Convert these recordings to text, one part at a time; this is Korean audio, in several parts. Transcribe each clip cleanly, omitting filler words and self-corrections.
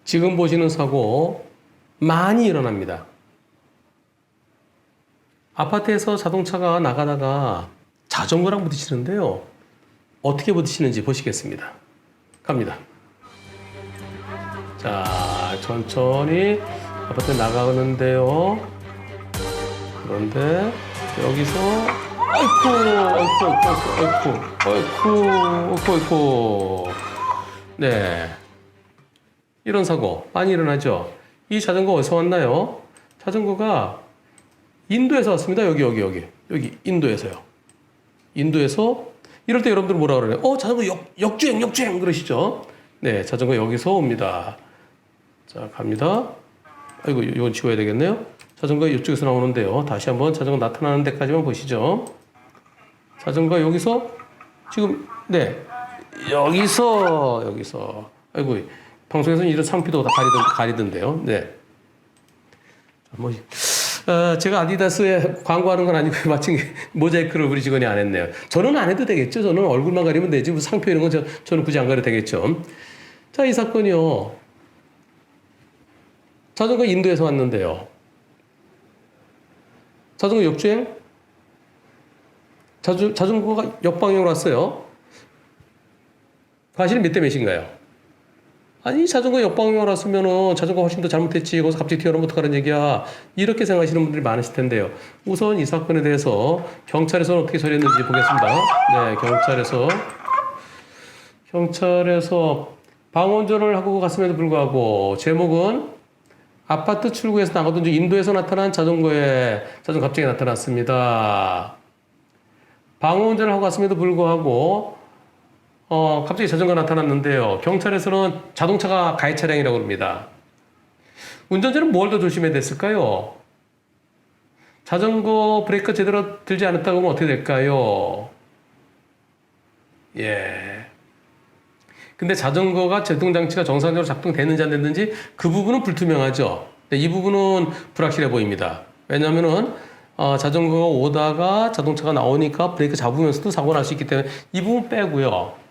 지금 보시는 사고 많이 일어납니다. 아파트에서 자동차가 나가다가 자전거랑 부딪히는데요. 어떻게 부딪히는지 보시겠습니다. 갑니다. 자, 천천히 아파트에 나가는데요. 그런데 여기서 아이쿠. 네. 이런 사고 많이 일어나죠. 이 자전거 어디서 왔나요? 자전거가 인도에서 왔습니다. 여기 인도에서요. 인도에서 이럴 때 여러분들 뭐라 그러나요? 자전거 역주행 그러시죠? 네, 자전거 여기서 옵니다. 자, 갑니다. 아이고, 이건 지워야 되겠네요. 자전거 이쪽에서 나오는데요. 다시 한번 자전거 나타나는 데까지만 보시죠. 자전거 여기서 지금 네, 여기서 아이고, 방송에서는 이런 상피도 다 가리던데요. 네. 제가 아디다스에 광고하는 건 아니고 마침 모자이크를 우리 직원이 안 했네요. 저는 안 해도 되겠죠. 저는 얼굴만 가리면 되지. 뭐 상표 이런 건 저는 굳이 안 가려도 되겠죠. 자, 이 사건이요. 자전거 인도에서 왔는데요. 자전거 역주행? 자전거가 역방향으로 왔어요. 과실은 몇 대 몇인가요? 아니, 자전거 역방향으로 왔으면은 자전거 훨씬 더 잘못했지. 거기서 갑자기 튀어나오면 어떡하라는 얘기야. 이렇게 생각하시는 분들이 많으실 텐데요. 우선 이 사건에 대해서 경찰에서는 어떻게 처리했는지 보겠습니다. 네, 경찰에서 방어운전을 하고 갔음에도 불구하고 제목은 아파트 출구에서 나가던 중 인도에서 나타난 자전거 갑자기 나타났습니다. 방어운전을 하고 갔음에도 불구하고 갑자기 자전거가 나타났는데요. 경찰에서는 자동차가 가해 차량이라고 합니다. 운전자는 뭘 더 조심해야 됐을까요? 자전거 브레이크가 제대로 들지 않았다고 하면 어떻게 될까요? 예. 근데 자전거가 제동장치가 정상적으로 작동되는지 안 됐는지 그 부분은 불투명하죠. 이 부분은 불확실해 보입니다. 왜냐면은 자전거가 오다가 자동차가 나오니까 브레이크 잡으면서도 사고가 날 수 있기 때문에 이 부분 빼고요.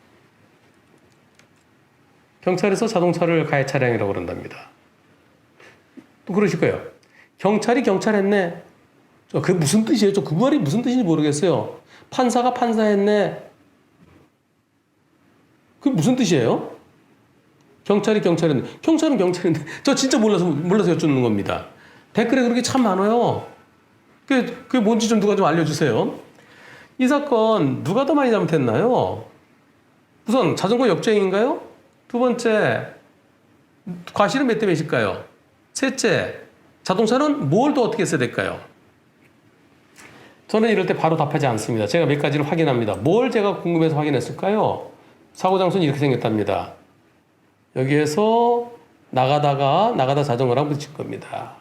경찰에서 자동차를 가해 차량이라고 그런답니다. 또 그러실 거예요. 경찰이 경찰했네. 그게 무슨 뜻이에요? 그 말이 무슨 뜻인지 모르겠어요. 판사가 판사했네. 그게 무슨 뜻이에요? 경찰이 경찰했네. 경찰은 경찰인데. 저 진짜 몰라서 여쭙는 겁니다. 댓글에 그렇게 참 많아요. 그게 뭔지 좀 누가 좀 알려주세요. 이 사건 누가 더 많이 잘못했나요? 우선 자전거 역주행인가요? 두 번째, 과실은 몇 대 몇일까요? 셋째, 자동차는 뭘 더 어떻게 했어야 될까요? 저는 이럴 때 바로 답하지 않습니다. 제가 몇 가지를 확인합니다. 뭘 제가 궁금해서 확인했을까요? 사고 장소는 이렇게 생겼답니다. 여기에서 나가다 자전거랑 부딪힌 겁니다.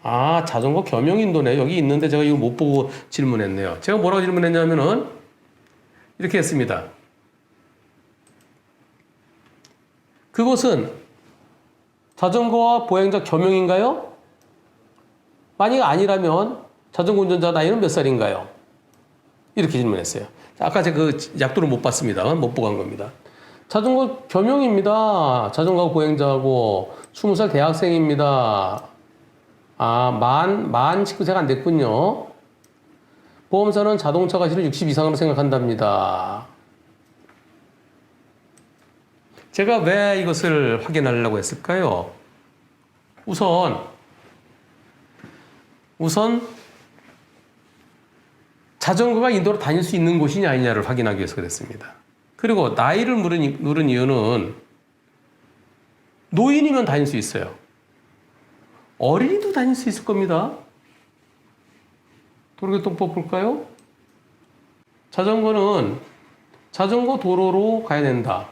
아, 자전거 겸용인도네. 여기 있는데 제가 이거 못 보고 질문했네요. 제가 뭐라고 질문했냐면은 이렇게 했습니다. 그곳은 자전거와 보행자 겸용인가요? 만약 아니라면 자전거 운전자 나이는 몇 살인가요? 이렇게 질문했어요. 아까 제가 그 약도를 못 봤습니다. 못 보고 간 겁니다. 자전거 겸용입니다. 자전거하고 보행자하고 20살 대학생입니다. 만 19세가 안 됐군요. 보험사는 자동차 과실을 60 이상으로 생각한답니다. 제가 왜 이것을 확인하려고 했을까요? 우선 자전거가 인도로 다닐 수 있는 곳이냐 아니냐를 확인하기 위해서 그랬습니다. 그리고 나이를 물은 이유는 노인이면 다닐 수 있어요. 어린이도 다닐 수 있을 겁니다. 도로교통법 볼까요? 자전거는 자전거 도로로 가야 된다.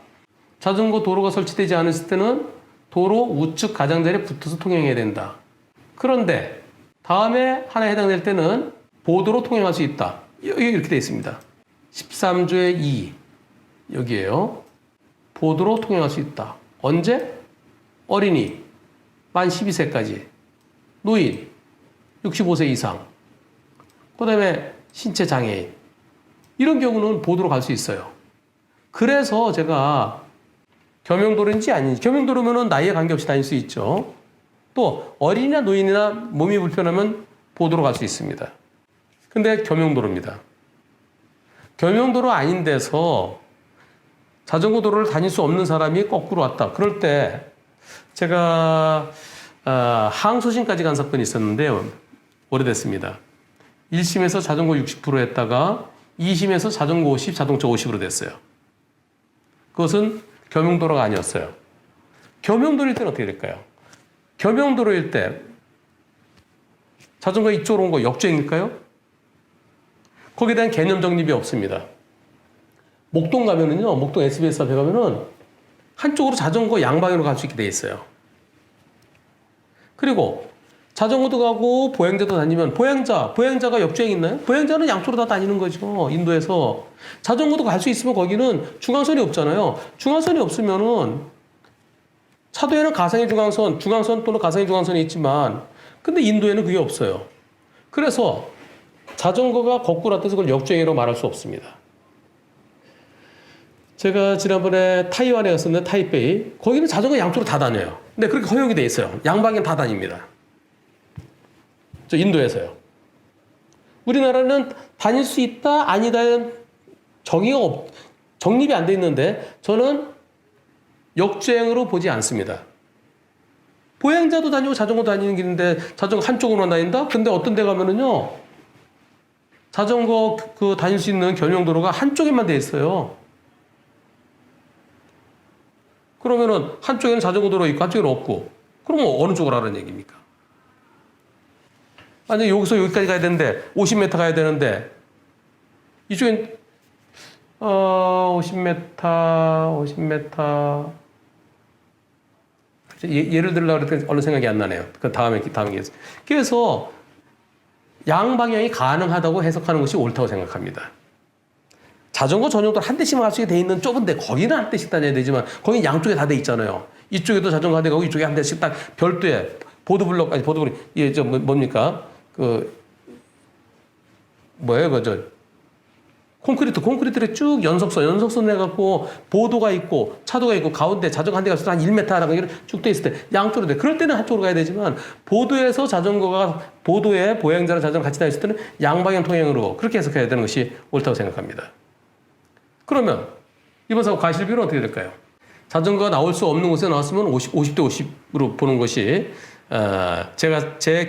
자전거 도로가 설치되지 않았을 때는 도로 우측 가장자리에 붙어서 통행해야 된다. 그런데 다음에 하나에 해당될 때는 보도로 통행할 수 있다. 여기 이렇게 되어 있습니다. 13조의 2 여기에요. 보도로 통행할 수 있다. 언제? 어린이 만 12세까지, 노인 65세 이상, 그 다음에 신체 장애인 이런 경우는 보도로 갈 수 있어요. 그래서 제가 겸용도로인지 아닌지. 겸용도로면은 나이에 관계없이 다닐 수 있죠. 또 어린이나 노인이나 몸이 불편하면 보도로 갈 수 있습니다. 근데 겸용도로입니다. 겸용도로 아닌 데서 자전거 도로를 다닐 수 없는 사람이 거꾸로 왔다. 그럴 때 제가 항소심까지 간 사건이 있었는데요. 오래됐습니다. 1심에서 자전거 60% 했다가 2심에서 자전거 50, 자동차 50으로 됐어요. 그것은 겸용도로가 아니었어요. 겸용도로일 때는 어떻게 될까요? 겸용도로일 때 자전거 이쪽으로 온 거 역주행일까요? 거기에 대한 개념 정립이 없습니다. 목동 가면은요, 목동 SBS 앞에 가면은 한쪽으로 자전거 양방향으로 갈 수 있게 돼 있어요. 그리고 자전거도 가고 보행자도 다니면 보행자가 역주행 있나요? 보행자는 양쪽으로 다 다니는 거죠. 인도에서. 자전거도 갈 수 있으면 거기는 중앙선이 없잖아요. 중앙선이 없으면은 차도에는 가상의 중앙선 또는 가상의 중앙선이 있지만 근데 인도에는 그게 없어요. 그래서 자전거가 거꾸로 왔다서 그걸 역주행이라고 말할 수 없습니다. 제가 지난번에 타이완에 갔었는데 타이베이 거기는 자전거 양쪽으로 다 다녀요. 근데 그렇게 허용이 돼 있어요. 양방향 다 다닙니다. 저 인도에서요. 우리나라는 다닐 수 있다 아니다는 정립이 안 돼 있는데 저는 역주행으로 보지 않습니다. 보행자도 다니고 자전거 다니는 길인데 자전거 한쪽으로만 다닌다? 근데 어떤 데 가면은요 자전거 다닐 수 있는 겸용도로가 한쪽에만 돼 있어요. 그러면은 한쪽에는 자전거 도로 있고 한쪽에는 없고 그러면 어느 쪽으로 하라는 얘기입니까? 아니 여기서 여기까지 가야 되는데 50m 가야 되는데 이쪽엔 50m 예를 들려고 그랬더니 어느 생각이 안 나네요. 그 다음에 그래서 양방향이 가능하다고 해석하는 것이 옳다고 생각합니다. 자전거 전용도로 한 대씩만 갈 수 있게 돼 있는 좁은데 거기는 한 대씩 다녀야 되지만 거기 양쪽에 다 돼 있잖아요. 이쪽에도 자전거 한 대 가고 이쪽에 한 대씩 딱 별도의 보드블록 예, 뭡니까? 콘크리트를 쭉 연석선 해갖고 보도가 있고 차도가 있고 가운데 자전거 한 대가 한 1m라고 쭉 돼 있을 때 양쪽으로 돼. 그럴 때는 한쪽으로 가야 되지만 보도에서 보도에 보행자랑 자전거 같이 다녔을 때는 양방향 통행으로 그렇게 해석해야 되는 것이 옳다고 생각합니다. 그러면 이번 사고 과실비율은 어떻게 될까요? 자전거가 나올 수 없는 곳에 나왔으면 50대 50으로 보는 것이 제가 제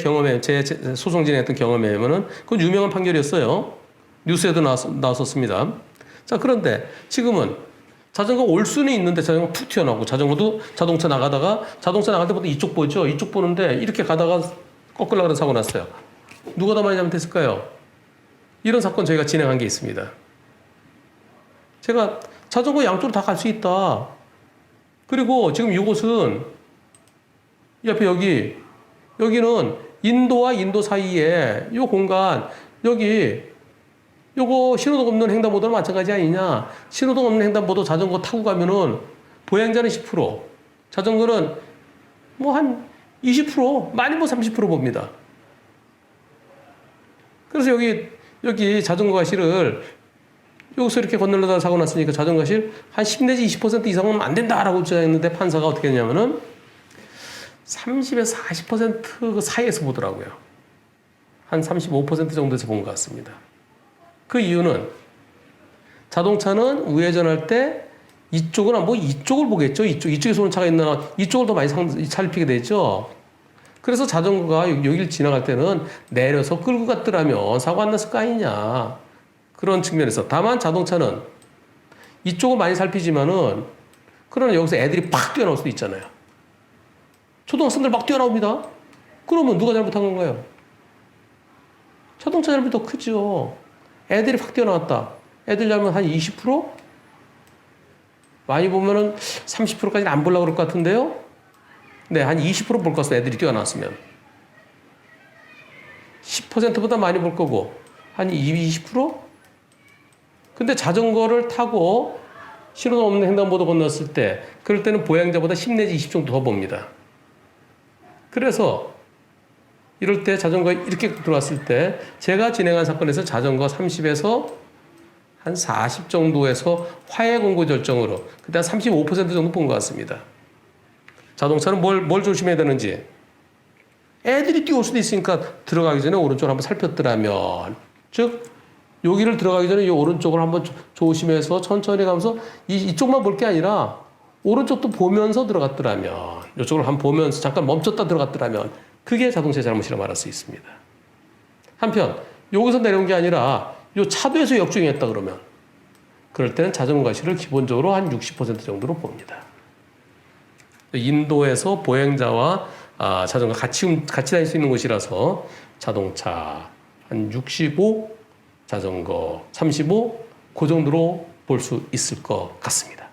소송 진행했던 경험에 의하면은 그건 유명한 판결이었어요. 뉴스에도 나왔었습니다. 자, 그런데 지금은 자전거 올 수는 있는데 자전거 툭 튀어나오고 자동차 나갈 때보다 이쪽 보죠. 이쪽 보는데 이렇게 가다가 꺾으려고 사고 났어요. 누가 더 많이 잘못했을까요? 이런 사건 저희가 진행한 게 있습니다. 제가 자전거 양쪽으로 다 갈 수 있다. 그리고 지금 이곳은 옆에 여기는 인도와 인도 사이에 이 공간 요거 신호등 없는 횡단보도랑 마찬가지 아니냐. 신호등 없는 횡단보도 자전거 타고 가면은 보행자는 10%, 자전거는 뭐 한 20%, 많이 뭐 30% 봅니다. 그래서 여기 자전거 가실을 여기서 이렇게 건너려다가 사고 났으니까 자전거 가실 한 10 내지 20% 이상은 안 된다라고 주장했는데 판사가 어떻게 했냐면은 30에서 40% 그 사이에서 보더라고요. 한 35% 정도에서 본 것 같습니다. 그 이유는 자동차는 우회전할 때 이쪽은 뭐 이쪽을 보겠죠. 이쪽에서 오는 차가 있나 이쪽을 더 많이 살피게 되죠. 그래서 자전거가 여기를 지나갈 때는 내려서 끌고 갔더라면 사고 안 났을 거 아니냐. 그런 측면에서. 다만 자동차는 이쪽을 많이 살피지만은 그러나 여기서 애들이 팍 뛰어나올 수도 있잖아요. 초등학생들 막 뛰어나옵니다. 그러면 누가 잘못한 건가요? 자동차 잘못이 더 크죠. 애들이 확 뛰어나왔다. 애들 잘못 한 20%? 많이 보면은 30%까지는 안 보려고 그럴 것 같은데요? 네, 한 20% 볼 것 같습니다. 애들이 뛰어나왔으면. 10%보다 많이 볼 거고, 한 20%? 근데 자전거를 타고 신호등 없는 횡단보도 건넜을 때, 그럴 때는 보행자보다 10 내지 20 정도 더 봅니다. 그래서 이럴 때 자전거 이렇게 들어왔을 때 제가 진행한 사건에서 자전거 30에서 한 40 정도에서 화해 공고 절정으로 그때 한 35% 정도 본 것 같습니다. 자동차는 뭘 조심해야 되는지 애들이 뛰어올 수도 있으니까 들어가기 전에 오른쪽을 한번 살폈더라면 즉 여기를 들어가기 전에 이 오른쪽을 한번 조심해서 천천히 가면서 이쪽만 볼 게 아니라 오른쪽도 보면서 들어갔더라면 이쪽을 한번 보면서 잠깐 멈췄다 들어갔더라면 그게 자동차의 잘못이라 말할 수 있습니다. 한편 여기서 내려온 게 아니라 이 차도에서 역주행했다 그러면 그럴 때는 자전거 과실을 기본적으로 한 60% 정도로 봅니다. 인도에서 보행자와 자전거 같이 다닐 수 있는 곳이라서 자동차 한 65, 자전거 35, 그 정도로 볼 수 있을 것 같습니다.